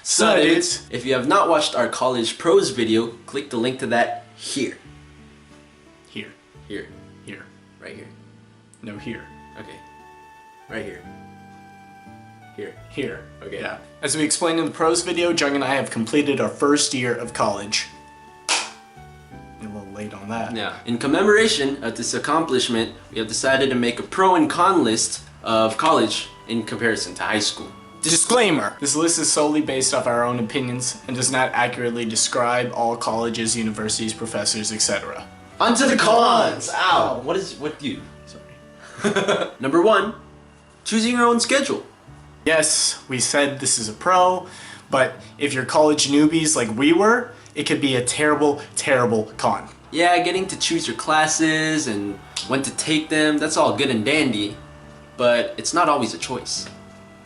So dudes, if you have not watched our college pros video, click the link to that here. Here. Here. Here. Right here. No, here. Okay. Right here. Here. Here. Okay. Yeah. As we explained in the pros video, Jung and I have completed our first year of college. A little late on that. Yeah. In commemoration of this accomplishment, we have decided to make a pro and con list of college in comparison to high school. Disclaimer! This list is solely based off our own opinions and does not accurately describe all colleges, universities, professors, etc. On to the cons! Ow! What do you? Sorry. Number 1, choosing your own schedule. Yes, we said this is a pro, but if you're college newbies like we were, it could be a terrible, terrible con. Yeah, getting to choose your classes and when to take them, that's all good and dandy, but it's not always a choice.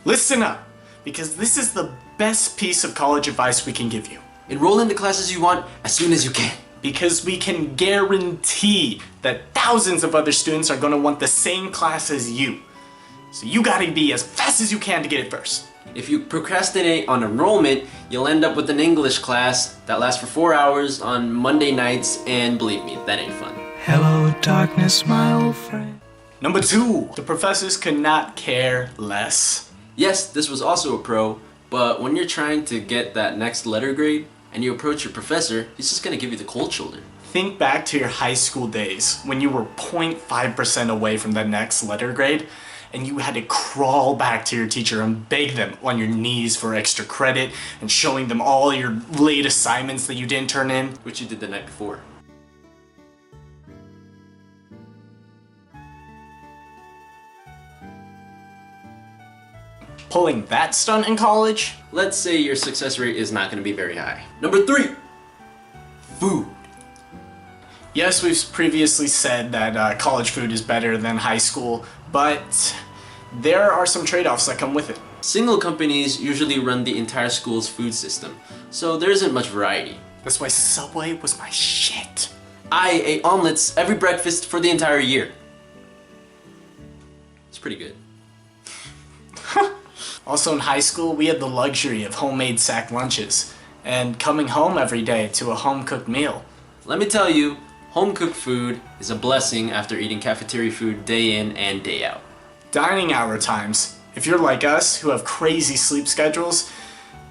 Listen up, because this is the best piece of college advice we can give you. Enroll in the classes you want as soon as you can. Because we can guarantee that thousands of other students are going to want the same class as you. So you gotta be as fast as you can to get it first. If you procrastinate on enrollment, you'll end up with an English class that lasts for 4 hours on Monday nights, and believe me, that ain't fun. Hello, darkness, my old friend. Number 2, the professors could not care less. Yes, this was also a pro, but when you're trying to get that next letter grade and you approach your professor, he's just gonna give you the cold shoulder. Think back to your high school days when you were 0.5% away from that next letter grade and you had to crawl back to your teacher and beg them on your knees for extra credit and showing them all your late assignments that you didn't turn in. Which you did the night before. Pulling that stunt in college? Let's say your success rate is not gonna be very high. Number 3, food. Yes, we've previously said that college food is better than high school, but there are some trade-offs that come with it. Single companies usually run the entire school's food system, so there isn't much variety. That's why Subway was my shit. I ate omelets every breakfast for the entire year. It's pretty good. Also in high school, we had the luxury of homemade sack lunches and coming home every day to a home-cooked meal. Let me tell you, home-cooked food is a blessing after eating cafeteria food day in and day out. Dining hour times, if you're like us who have crazy sleep schedules,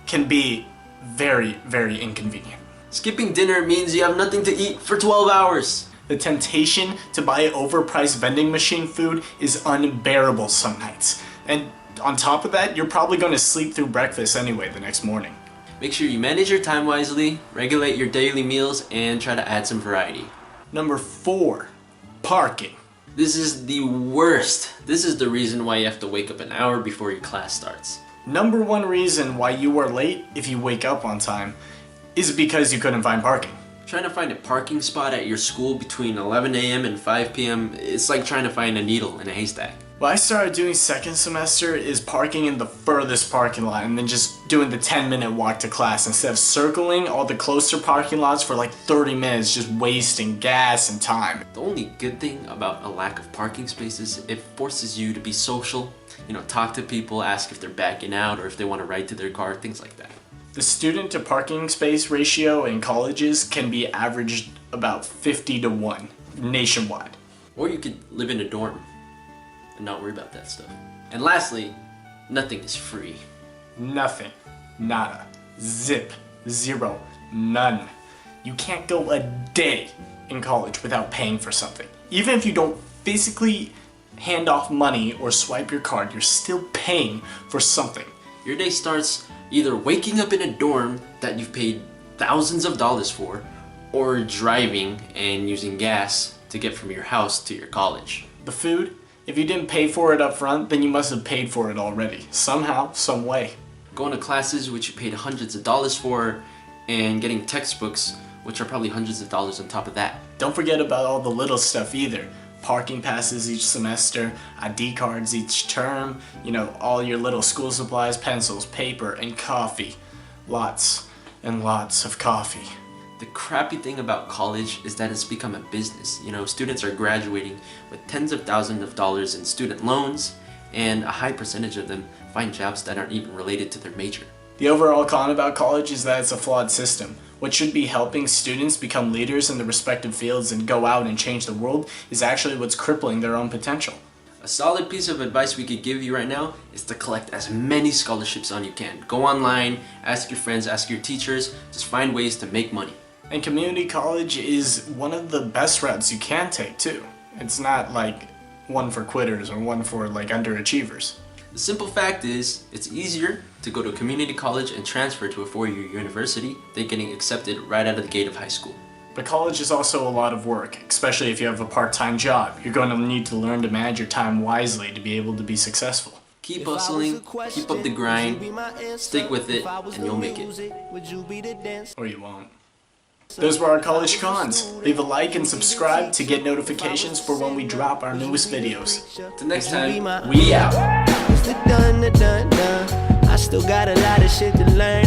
can be very, very inconvenient. Skipping dinner means you have nothing to eat for 12 hours. The temptation to buy overpriced vending machine food is unbearable some nights. And on top of that, you're probably going to sleep through breakfast anyway the next morning. Make sure you manage your time wisely, regulate your daily meals, and try to add some variety. Number 4, parking. This is the worst. This is the reason why you have to wake up an hour before your class starts. Number 1 reason why you are late if you wake up on time is because you couldn't find parking. Trying to find a parking spot at your school between 11 a.m. and 5 p.m. it's like trying to find a needle in a haystack. What I started doing second semester is parking in the furthest parking lot and then just doing the 10-minute walk to class instead of circling all the closer parking lots for like 30 minutes, just wasting gas and time. The only good thing about a lack of parking spaces, it forces you to be social, talk to people, ask if they're backing out or if they want to ride to their car, things like that. The student to parking space ratio in colleges can be averaged about 50-1 nationwide. Or you could live in a dorm and not worry about that stuff. And lastly, nothing is free. Nothing. Nada. Zip. Zero. None. You can't go a day in college without paying for something. Even if you don't physically hand off money or swipe your card, you're still paying for something. Your day starts either waking up in a dorm that you've paid thousands of dollars for, or driving and using gas to get from your house to your college. The food? If you didn't pay for it up front, then you must have paid for it already. Somehow, some way. Going to classes which you paid hundreds of dollars for, and getting textbooks which are probably hundreds of dollars on top of that. Don't forget about all the little stuff either. Parking passes each semester, ID cards each term, all your little school supplies, pencils, paper, and coffee. Lots and lots of coffee. The crappy thing about college is that it's become a business. Students are graduating with tens of thousands of dollars in student loans, and a high percentage of them find jobs that aren't even related to their major. The overall con about college is that it's a flawed system. What should be helping students become leaders in their respective fields and go out and change the world is actually what's crippling their own potential. A solid piece of advice we could give you right now is to collect as many scholarships on you can. Go online, ask your friends, ask your teachers, just find ways to make money. And community college is one of the best routes you can take too. It's not like one for quitters or one for like underachievers. The simple fact is, it's easier to go to a community college and transfer to a four-year university than getting accepted right out of the gate of high school. But college is also a lot of work, especially if you have a part-time job. You're going to need to learn to manage your time wisely to be able to be successful. Keep hustling, keep up the grind, stick with it, and you'll make it. Or you won't. Those were our college cons. Leave a like and subscribe to get notifications for when we drop our newest videos. Till next time, we out. I still got a lot of shit to learn.